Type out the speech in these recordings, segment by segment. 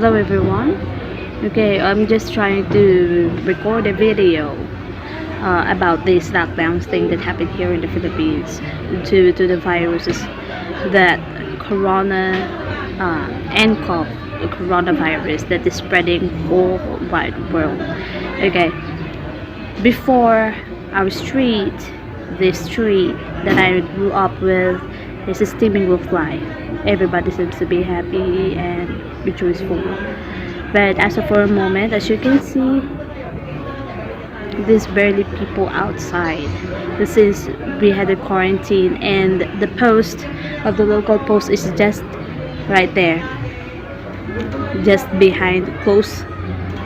Hello everyone. Okay, I'm just trying to record a video about this lockdown thing that happened here in the Philippines due to the viruses that corona nCoV, the coronavirus that is spreading all wide world. Okay, before our street, this street that I grew up with is steaming with life. Everybody seems to be happy and rejoiceful. But as of for a moment, as you can see, there's barely people outside. This is we had a quarantine, and the post of the local post is just right there, just behind, close,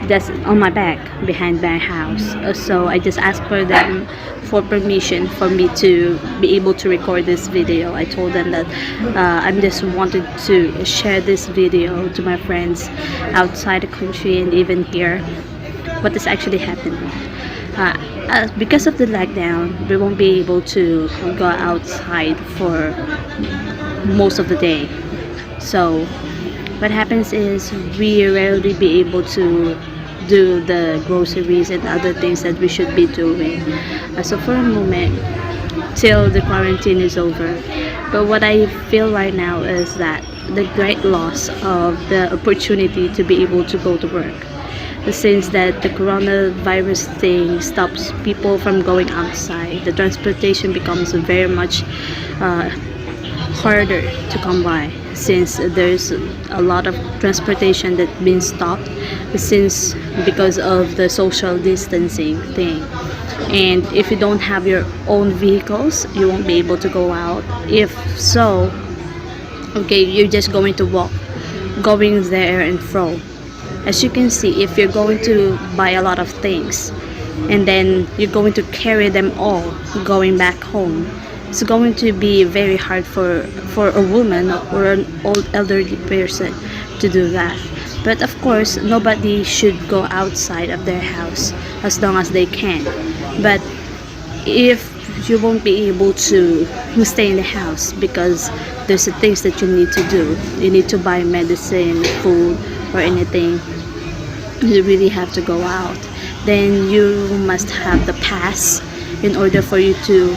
just on my back, behind my house. So I just asked for them for permission for me to be able to record this video. I told them that I'm just wanted to share this video to my friends outside the country and even here what is actually happening. Because of the lockdown, we won't be able to go outside for most of the day. So what happens is we rarely be able to do the groceries and other things that we should be doing. So for a moment, till the quarantine is over. But what I feel right now is that the great loss of the opportunity to be able to go to work. Since that the coronavirus thing stops people from going outside, the transportation becomes very much harder to come by, since there's a lot of transportation that been stopped since because of the social distancing thing. And if you don't have your own vehicles, you won't be able to go out. If so, okay, you're just going to walk, going there and fro. As you can see, if you're going to buy a lot of things and then you're going to carry them all going back home, it's going to be very hard for a woman or an old elderly person to do that. But of course, nobody should go outside of their house as long as they can. But if you won't be able to stay in the house because there's the things that you need to do, you need to buy medicine, food, or anything, you really have to go out, then you must have the pass in order for you to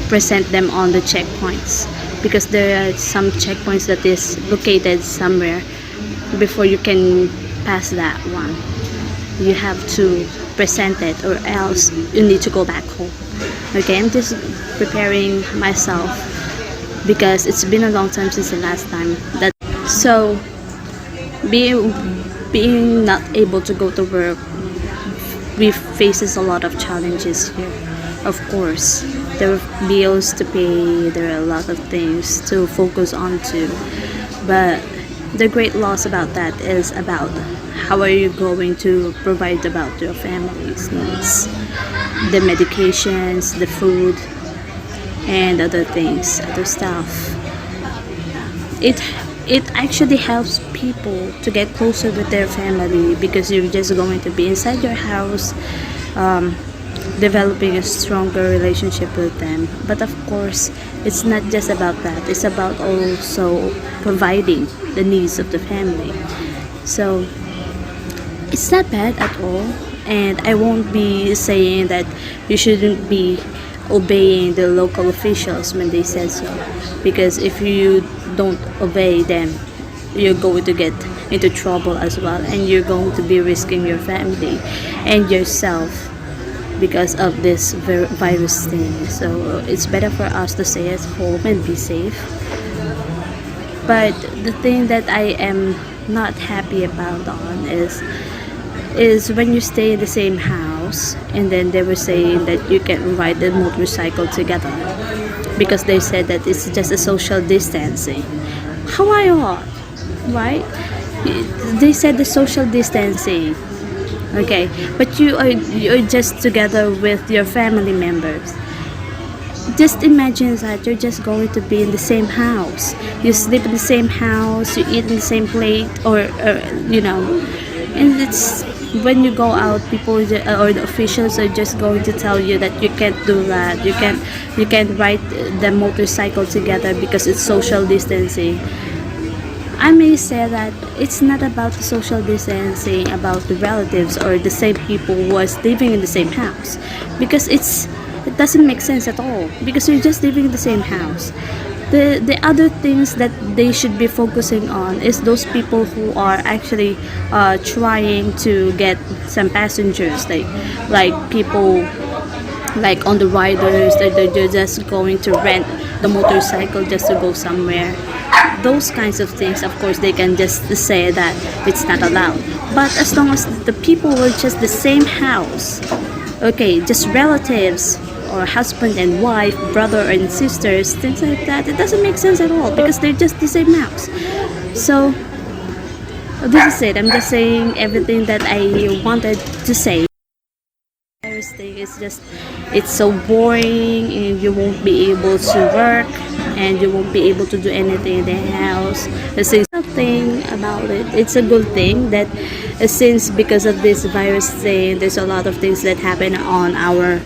present them on the checkpoints, because there are some checkpoints that is located somewhere. Before you can pass that one, you have to present it, or else you need to go back home. Okay, I'm just preparing myself because it's been a long time since the last time that. So being not able to go to work, we faces a lot of challenges here. Of course, there are bills to pay, there are a lot of things to focus on too. But the great loss about that is about how are you going to provide about your family's needs, the medications, the food, and other things, other stuff. It actually helps people to get closer with their family, because you're just going to be inside your house, developing a stronger relationship with them. But of course, it's not just about that, it's about also providing the needs of the family. So it's not bad at all, and I won't be saying that you shouldn't be obeying the local officials when they said so, because if you don't obey them, you're going to get into trouble as well, and you're going to be risking your family and yourself because of this virus thing. So it's better for us to stay at home and be safe. But the thing that I am not happy about on is when you stay in the same house, and then they were saying that you can ride the motorcycle together because they said that it's just a social distancing. How I ought, right? They said the social distancing, okay, but you're just together with your family members. Just imagine that you're just going to be in the same house, you sleep in the same house, you eat in the same plate, or and it's when you go out, people or the officials are just going to tell you that you can't do that, you can't ride the motorcycle together because it's social distancing. I may say that it's not about the social distancing, about the relatives or the same people who are living in the same house, because it doesn't make sense at all, because you're just living in the same house. The other things that they should be focusing on is those people who are actually trying to get some passengers, like people like on the riders that they're just going to rent the motorcycle just to go somewhere. Those kinds of things, of course, they can just say that it's not allowed. But as long as the people were just the same house, okay, just relatives or husband and wife, brother and sisters, things like that, it doesn't make sense at all because they're just the same house. So this is it. I'm just saying everything that I wanted to say. Virus thing is just, it's so boring and you won't be able to work and you won't be able to do anything in the house. There's something about it. It's a good thing that since because of this virus thing, there's a lot of things that happen on our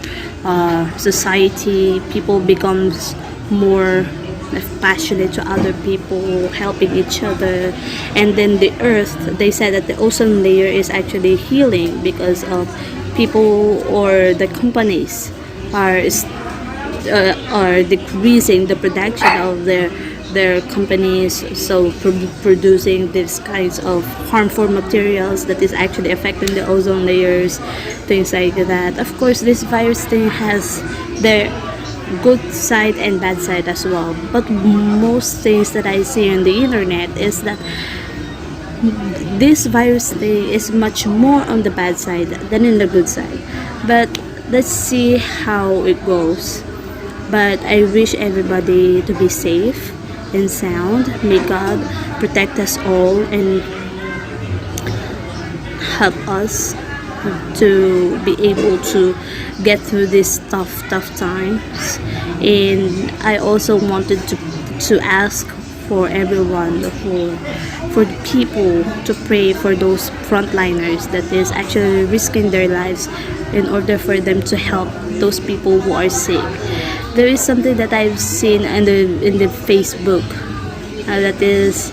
society. People becomes more passionate to other people, helping each other, and then the earth, they said that the ozone layer is actually healing because of people or the companies are decreasing the production of their companies, so producing these kinds of harmful materials that is actually affecting the ozone layers, things like that. Of course, this virus thing has their good side and bad side as well, but most things that I see on the internet is that this virus thing is much more on the bad side than in the good side. But let's see how it goes. But I wish everybody to be safe and sound. May God protect us all and help us to be able to get through these tough times. And I also wanted to ask for everyone, for the people, to pray for those frontliners that is actually risking their lives in order for them to help those people who are sick. There is something that I've seen in the Facebook, that is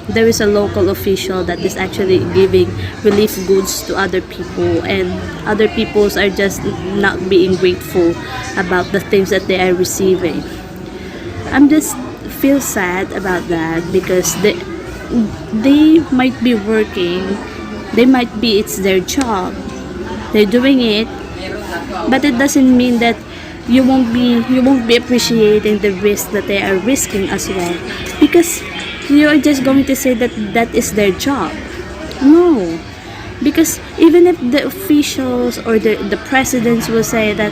there is a local official that is actually giving relief goods to other people, and other peoples are just not being grateful about the things that they are receiving. I'm just feel sad about that because they might be working, they might be, it's their job, they're doing it, but it doesn't mean that you won't be appreciating the risk that they are risking as well, because you are just going to say that that is their job. No, because even if the officials or the presidents will say that,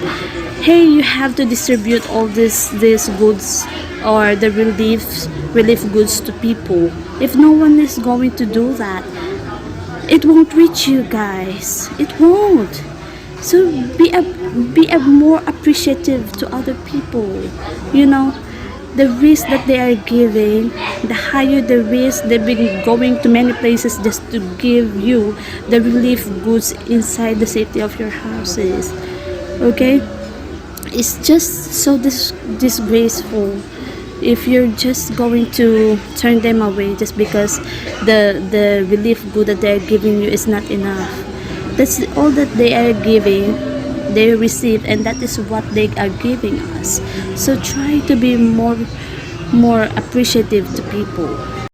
hey, you have to distribute all these goods or the relief goods to people, if no one is going to do that, it won't reach you guys, it won't. So be a more appreciative to other people. You know, the risk that they are giving, the higher the risk, they've been going to many places just to give you the relief goods inside the safety of your houses. Okay, it's just so disgraceful if you're just going to turn them away just because the relief good that they're giving you is not enough. That's all that they are giving, they receive, and that is what they are giving us. So try to be more appreciative to people.